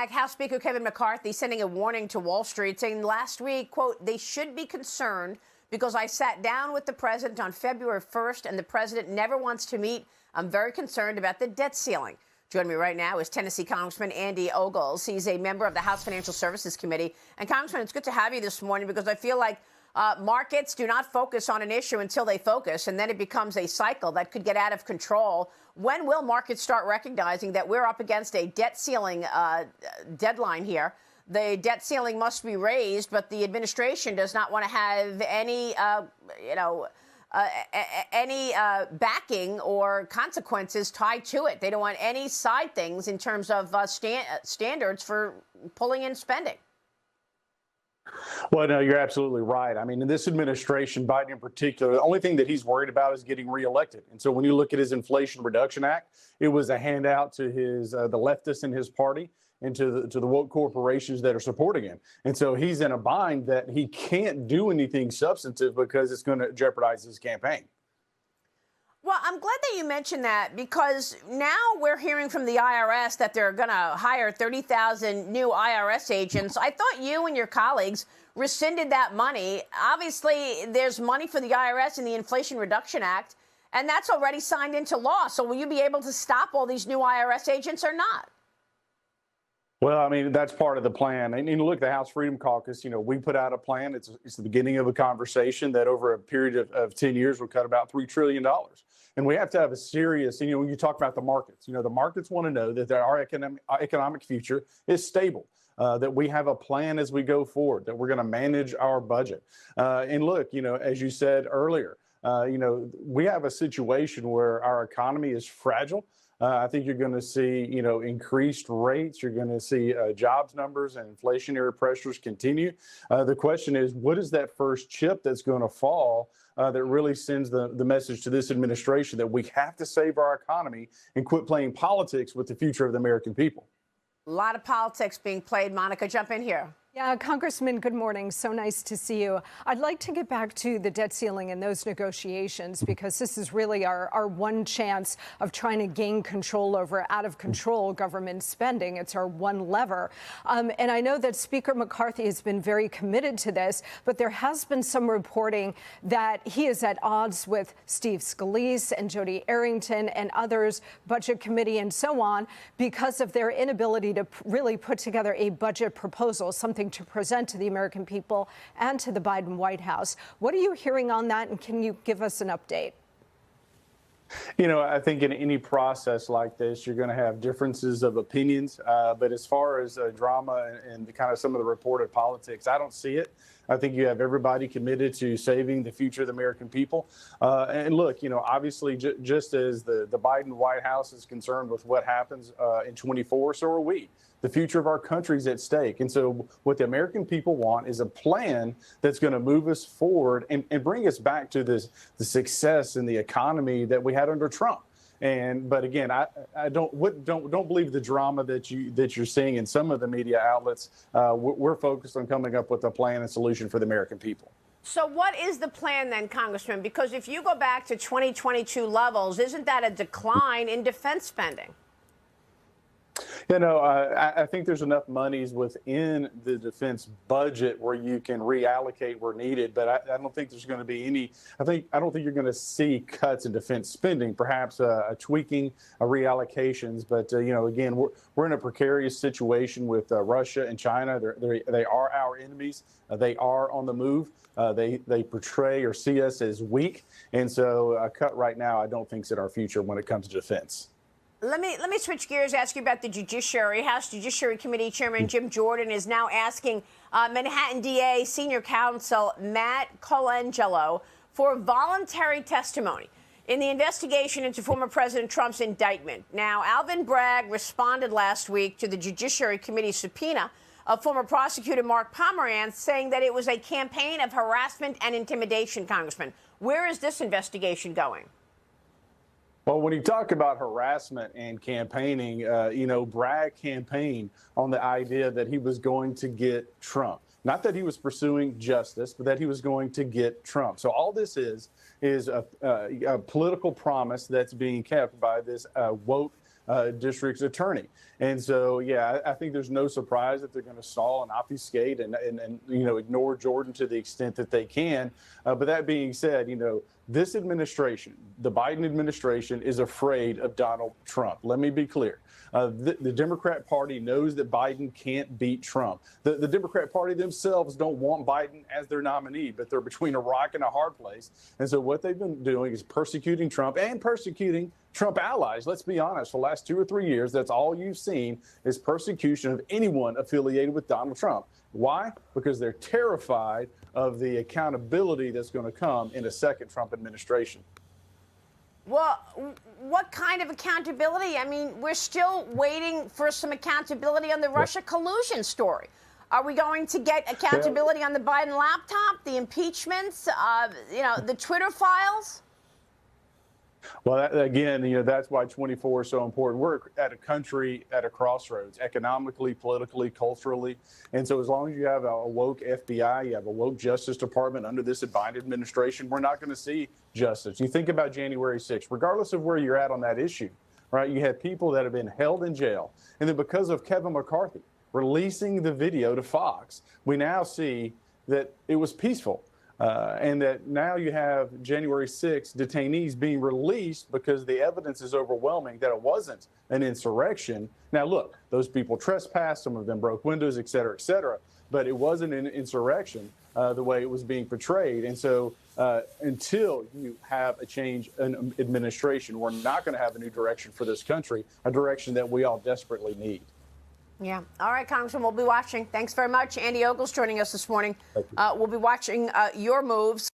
House Speaker Kevin McCarthy sending a warning to Wall Street, saying last week, quote, "They should be concerned because I sat down with the president on February 1st and the president never wants to meet. I'm very concerned about the debt ceiling." Joining me right now is Tennessee Congressman Andy Ogles. He's a member of the House Financial Services Committee. And Congressman, it's good to have you this morning because I feel like markets do not focus on an issue until they focus, and then it becomes a cycle that could get out of control. When will markets start recognizing that we're up against a debt ceiling deadline here? The debt ceiling must be raised, but the administration does not want to have any, backing or consequences tied to it. They don't want any side things in terms of standards for pulling in spending. Well, no, you're absolutely right. I mean, in this administration, Biden in particular, the only thing that he's worried about is getting reelected. And so when you look at his Inflation Reduction Act, it was a handout to his the leftists in his party and to the woke corporations that are supporting him. And so he's in a bind that he can't do anything substantive because it's going to jeopardize his campaign. Well, I'm glad that you mentioned that because now we're hearing from the IRS that they're going to hire 30,000 new IRS agents. I thought you and your colleagues rescinded that money. Obviously, there's money for the IRS in the Inflation Reduction Act, and that's already signed into law. So will you be able to stop all these new IRS agents or not? Well, I mean, that's part of the plan. And look, the House Freedom Caucus, we put out a plan. It's the beginning of a conversation that over a period of 10 years will cut about $3 trillion. And we have to have a serious, when you talk about the markets, the markets want to know that our economic future is stable, that we have a plan as we go forward, that we're going to manage our budget. And look, as you said earlier, we have a situation where our economy is fragile. I think you're going to see, increased rates. You're going to see jobs numbers and inflationary pressures continue. The question is, what is that first chip that's going to fall that really sends the message to this administration that we have to save our economy and quit playing politics with the future of the American people? A lot of politics being played. Monica, jump in here. Yeah, Congressman, good morning. So nice to see you. I'd like to get back to the debt ceiling and those negotiations because this is really our one chance of trying to gain control over out of control government spending. It's our one lever. And I know that Speaker McCarthy has been very committed to this, but there has been some reporting that he is at odds with Steve Scalise and Jody Arrington and others, Budget Committee and so on, because of their inability to really put together a budget proposal, something to present to the American people and to the Biden White House. What are you hearing on that, and can you give us an update? I think in any process like this, you're going to have differences of opinions. But as far as drama and kind of some of the reported politics, I don't see it. I think you have everybody committed to saving the future of the American people. And look, obviously, just as the Biden White House is concerned with what happens in 24, so are we. The future of our country is at stake. And so what the American people want is a plan that's going to move us forward and bring us back to the success in the economy that we had under Trump. But again, I don't believe the drama that you're seeing in some of the media outlets. We're focused on coming up with a plan and solution for the American people. So what is the plan then, Congressman? Because if you go back to 2022 levels, isn't that a decline in defense spending? I think there's enough monies within the defense budget where you can reallocate where needed, but I don't think there's going to be any. I don't think you're going to see cuts in defense spending. Perhaps a tweaking, reallocations, but again, we're in a precarious situation with Russia and China. They are our enemies. They are on the move. They portray or see us as weak, and so a cut right now I don't think is in our future when it comes to defense. Let me switch gears, ask you about the Judiciary. House Judiciary Committee Chairman Jim Jordan is now asking Manhattan DA Senior Counsel Matt Colangelo for voluntary testimony in the investigation into former President Trump's indictment. Now, Alvin Bragg responded last week to the Judiciary Committee subpoena of former prosecutor Mark Pomerantz, saying that it was a campaign of harassment and intimidation, Congressman. Where is this investigation going? Well, when you talk about harassment and campaigning, Bragg campaigned on the idea that he was going to get Trump. Not that he was pursuing justice, but that he was going to get Trump. So all this is a political promise that's being kept by this woke district's attorney. And so, yeah, I think there's no surprise that they're going to stall and obfuscate and ignore Jordan to the extent that they can. But that being said, this administration, the Biden administration, is afraid of Donald Trump. Let me be clear. The Democrat Party knows that Biden can't beat Trump. The Democrat Party themselves don't want Biden as their nominee, but they're between a rock and a hard place. And so what they've been doing is persecuting Trump and persecuting Trump allies. Let's be honest, for the last 2 or 3 years, that's all you've seen is persecution of anyone affiliated with Donald Trump. Why? Because they're terrified of the accountability that's going to come in a second Trump administration. Well, what kind of accountability? I mean, we're still waiting for some accountability on the Russia collusion story. Are we going to get accountability on the Biden laptop, the impeachments, the Twitter files? Well, again, that's why 24 is so important. We're at a country at a crossroads, economically, politically, culturally. And so as long as you have a woke FBI, you have a woke Justice Department under this Biden administration, we're not going to see justice. You think about January 6th, regardless of where you're at on that issue, right? You have people that have been held in jail. And then because of Kevin McCarthy releasing the video to Fox, we now see that it was peaceful. And that now you have January 6th detainees being released because the evidence is overwhelming that it wasn't an insurrection. Now, look, those people trespassed, some of them broke windows, et cetera, but it wasn't an insurrection the way it was being portrayed. And so until you have a change in administration, we're not going to have a new direction for this country, a direction that we all desperately need. Yeah. All right, Congressman, we'll be watching. Thanks very much. Andy Ogles joining us this morning. We'll be watching your moves.